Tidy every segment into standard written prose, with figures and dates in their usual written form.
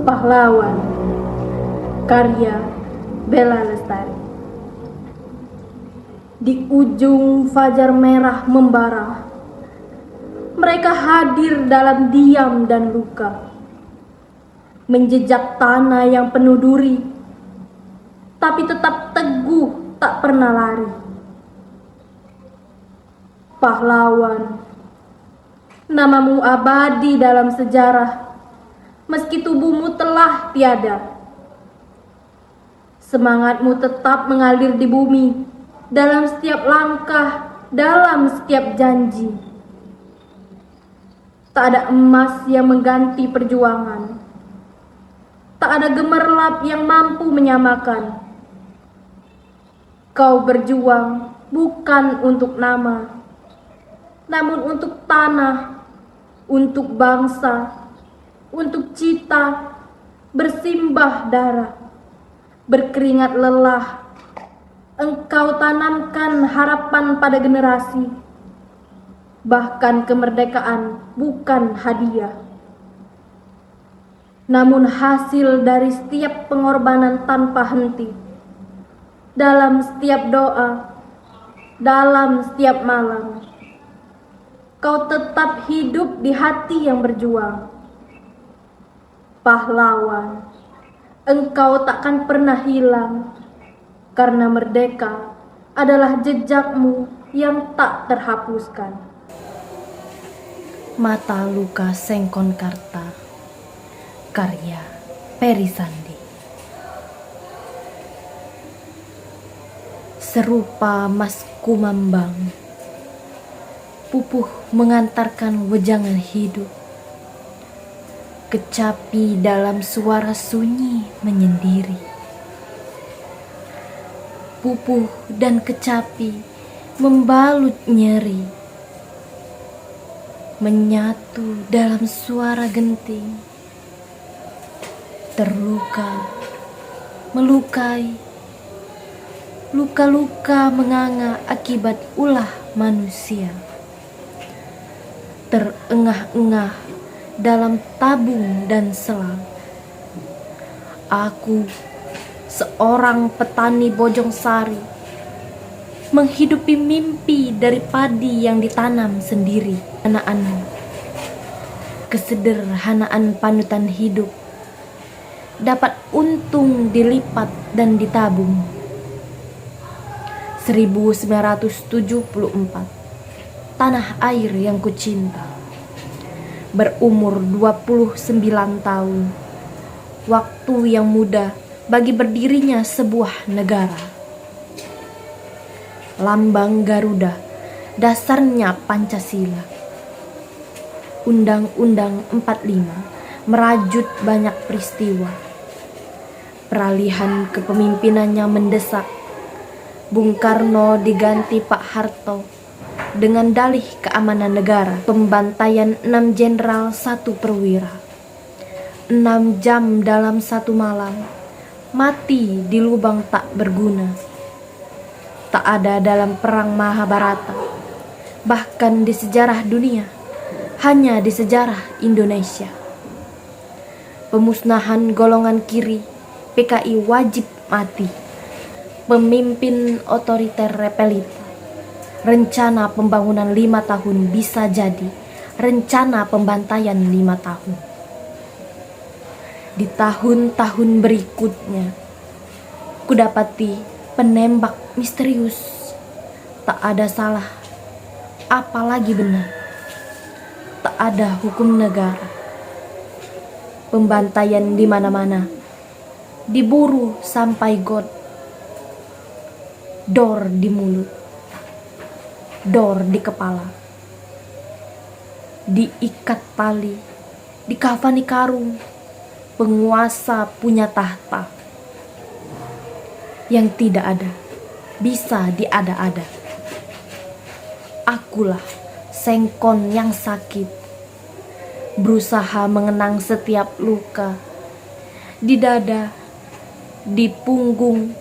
Pahlawan, karya Bella Lestari. Di ujung fajar merah membara, mereka hadir dalam diam dan luka, menjejak tanah yang penuh duri, tapi tetap teguh tak pernah lari. Pahlawan, namamu abadi dalam sejarah, meski tubuhmu telah tiada. Semangatmu tetap mengalir di bumi, dalam setiap langkah, dalam setiap janji. Tak ada emas yang mengganti perjuangan, tak ada gemerlap yang mampu menyamakan. Kau berjuang bukan untuk nama, namun untuk tanah, untuk bangsa, untuk cita, bersimbah darah, berkeringat lelah. Engkau tanamkan harapan pada generasi, bahkan kemerdekaan bukan hadiah, namun hasil dari setiap pengorbanan tanpa henti. Dalam setiap doa, dalam setiap malam, kau tetap hidup di hati yang berjuang. Pahlawan, engkau takkan pernah hilang, karena merdeka adalah jejakmu yang tak terhapuskan. Mata Luka Sengkonkarta, karya Peri Sandi. Serupa Mas Kumambang, pupuh mengantarkan wejangan hidup. Kecapi dalam suara sunyi menyendiri. Pupuh dan kecapi membalut nyeri, menyatu dalam suara genting. Terluka, melukai, luka-luka menganga akibat ulah manusia. Terengah-engah dalam tabung dan selang. Aku, seorang petani Bojong Sari, menghidupi mimpi dari padi yang ditanam sendiri. Kesederhanaan panutan hidup dapat untung dilipat dan ditabung. 1974, tanah air yang kucinta. Berumur 29 tahun, waktu yang muda bagi berdirinya sebuah negara. Lambang Garuda, dasarnya Pancasila. Undang-Undang 45 merajut banyak peristiwa. Peralihan kepemimpinannya mendesak. Bung Karno diganti Pak Harto dengan dalih keamanan negara. Pembantaian 6 jenderal 1 perwira. 6 jam dalam 1 malam, mati di lubang tak berguna. Tak ada dalam perang Mahabharata, bahkan di sejarah dunia, hanya di sejarah Indonesia. Pemusnahan golongan kiri, PKI wajib mati. Pemimpin otoriter repelita. Rencana pembangunan 5 tahun bisa jadi rencana pembantaian 5 tahun. Di tahun-tahun berikutnya, kudapati penembak misterius. Tak ada salah, apalagi benar. Tak ada hukum negara. Pembantaian di mana-mana, diburu sampai got. Dor di mulut, dor di kepala, diikat tali, dikafani karung. Penguasa punya tahta yang tidak ada, bisa diada-ada. Akulah Sengkon yang sakit, berusaha mengenang setiap luka di dada, di punggung,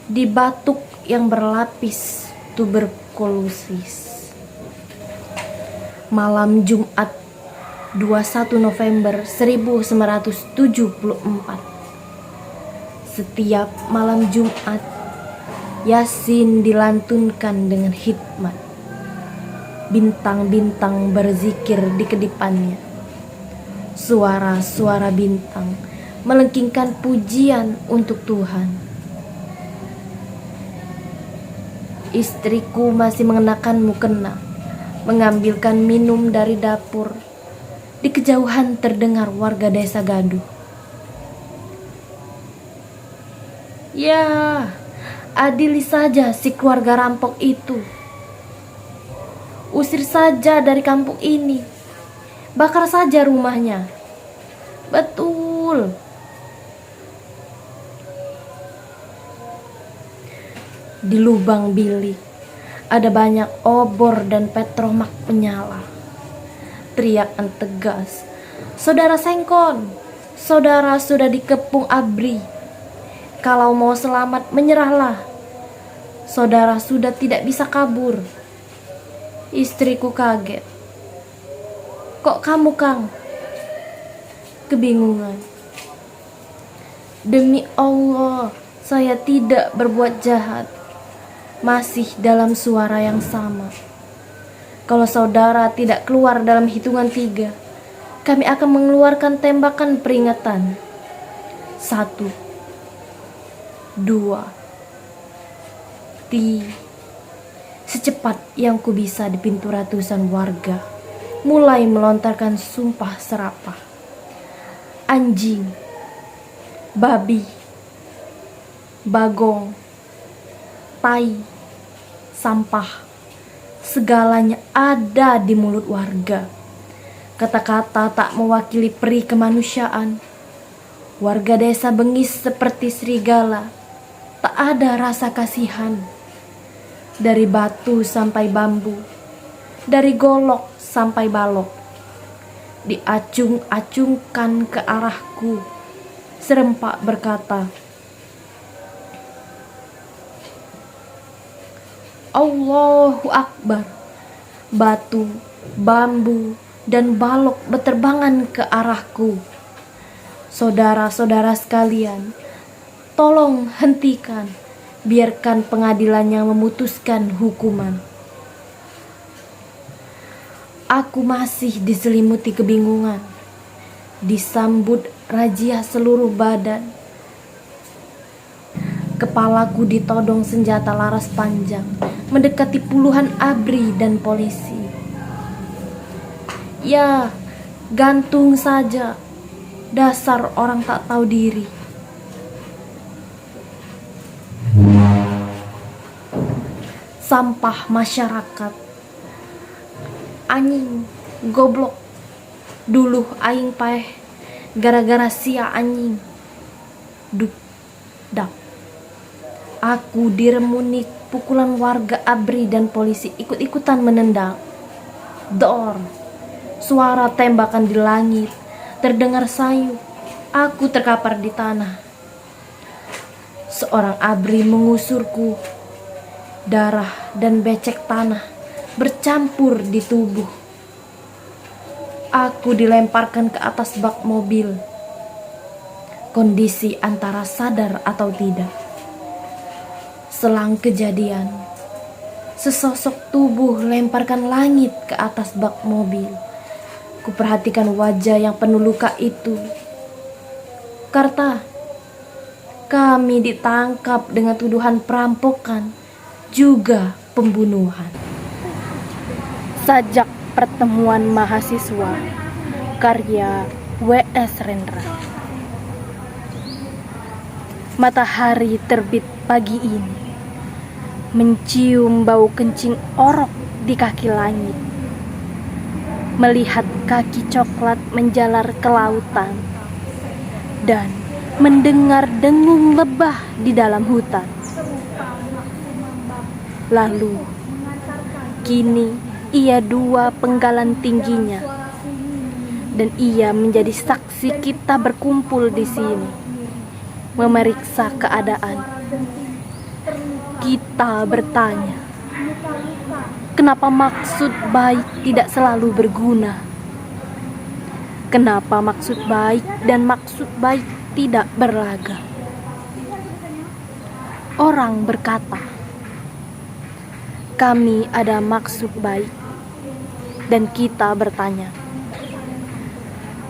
di batuk yang berlapis tuberkulosis. Malam Jumat 21 November 1974. Setiap malam Jumat, Yasin dilantunkan dengan hikmat. Bintang-bintang berzikir di kedipannya. Suara-suara bintang melengkingkan pujian untuk Tuhan. Istriku masih mengenakan mukena, mengambilkan minum dari dapur. Di kejauhan terdengar warga desa gaduh. Ya, adili saja si keluarga rampok itu. Usir saja dari kampung ini. Bakar saja rumahnya. Betul. Di lubang bilik ada banyak obor dan petromak menyala. Teriakan tegas, "Saudara Sengkon, saudara sudah dikepung ABRI. Kalau mau selamat menyerahlah. Saudara sudah tidak bisa kabur." Istriku kaget. "Kok kamu, Kang?" Kebingungan. "Demi Allah, saya tidak berbuat jahat." Masih dalam suara yang sama. "Kalau saudara tidak keluar dalam hitungan 3, kami akan mengeluarkan tembakan peringatan. 1, 2, 3. Secepat yang ku bisa di pintu ratusan warga mulai melontarkan sumpah serapah. Anjing, babi, bagong, tai, sampah, segalanya ada di mulut warga. Kata-kata tak mewakili peri kemanusiaan. Warga desa bengis seperti serigala. Tak ada rasa kasihan. Dari batu sampai bambu, dari golok sampai balok, diacung-acungkan ke arahku. Serempak berkata, "Allahu Akbar." Batu, bambu, dan balok berterbangan ke arahku. Saudara-saudara sekalian, tolong hentikan. Biarkan pengadilan yang memutuskan hukuman. Aku masih diselimuti kebingungan. Disambut razia seluruh badan. Kepalaku ditodong senjata laras panjang, mendekati puluhan ABRI dan polisi. Ya, gantung saja. Dasar orang tak tahu diri. Sampah masyarakat. Anjing, goblok. Dulu aing paeh gara-gara sia anjing. Duk, dak. Aku diremuni pukulan warga ABRI dan polisi ikut-ikutan menendang. Dor. Suara tembakan di langit terdengar sayu. Aku terkapar di tanah. Seorang ABRI mengusurku. Darah dan becek tanah bercampur di tubuh. Aku dilemparkan ke atas bak mobil. Kondisi antara sadar atau tidak. Selang kejadian, sesosok tubuh lemparkan langit ke atas bak mobil. Kuperhatikan wajah yang penuh luka itu. Karta, kami ditangkap dengan tuduhan perampokan juga pembunuhan. Sajak pertemuan mahasiswa, karya W.S. Rendra. Matahari terbit pagi ini, mencium bau kencing orok di kaki langit, melihat kaki coklat menjalar ke lautan, dan mendengar dengung lebah di dalam hutan. Lalu, kini ia 2 penggalan tingginya, dan ia menjadi saksi kita berkumpul di sini, memeriksa keadaan. Kita bertanya, kenapa maksud baik tidak selalu berguna? Kenapa maksud baik dan maksud baik tidak berlaga? Orang berkata, kami ada maksud baik. Dan kita bertanya,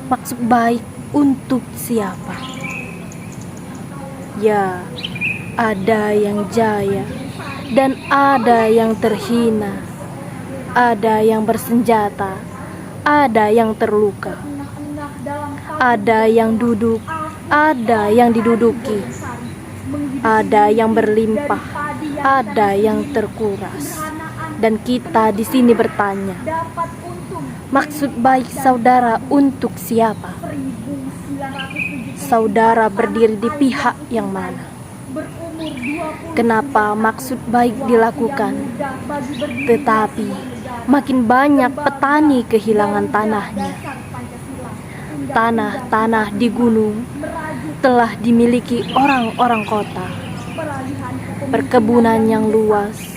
maksud baik untuk siapa? Ya, ada yang jaya dan ada yang terhina, ada yang bersenjata, ada yang terluka, ada yang duduk, ada yang diduduki, ada yang berlimpah, ada yang terkuras. Dan kita di sini bertanya, maksud baik saudara untuk siapa? Saudara berdiri di pihak yang mana? Kenapa maksud baik dilakukan, tetapi makin banyak petani kehilangan tanahnya? Tanah-tanah di gunung telah dimiliki orang-orang kota. Perkebunan yang luas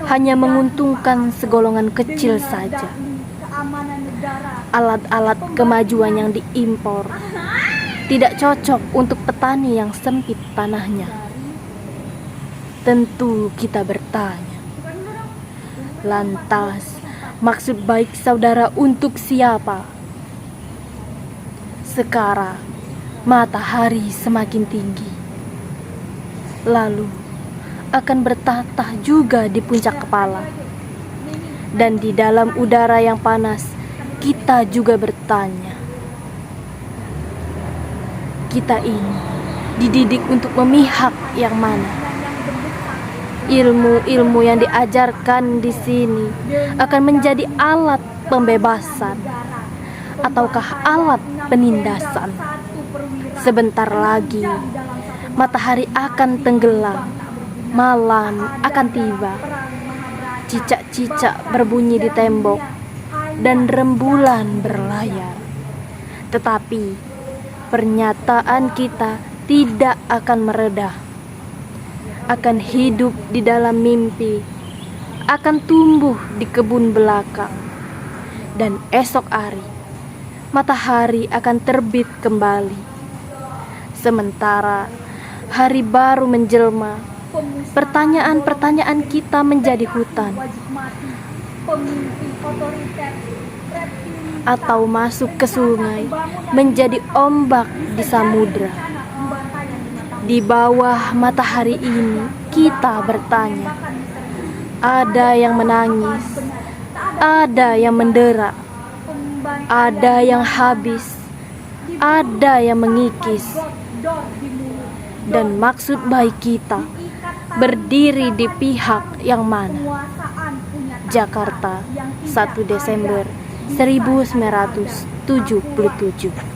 hanya menguntungkan segolongan kecil saja. Alat-alat kemajuan yang diimpor tidak cocok untuk petani yang sempit tanahnya. Tentu kita bertanya, lantas maksud baik saudara untuk siapa? Sekarang matahari semakin tinggi, lalu akan bertatah juga di puncak kepala. Dan di dalam udara yang panas, kita juga bertanya, kita ini dididik untuk memihak yang mana? Ilmu-ilmu yang diajarkan di sini akan menjadi alat pembebasan ataukah alat penindasan? Sebentar lagi matahari akan tenggelam, malam akan tiba. Cicak-cicak berbunyi di tembok dan rembulan berlayar. Tetapi pernyataan kita tidak akan meredah, akan hidup di dalam mimpi, akan tumbuh di kebun belakang. Dan esok hari matahari akan terbit kembali. Sementara hari baru menjelma, pertanyaan-pertanyaan kita menjadi hutan, atau masuk ke sungai menjadi ombak di samudra. Di bawah matahari ini kita bertanya, ada yang menangis, ada yang mendera, ada yang habis, ada yang mengikis. Dan maksud baik kita berdiri di pihak yang mana? Jakarta, 1 Desember 1977.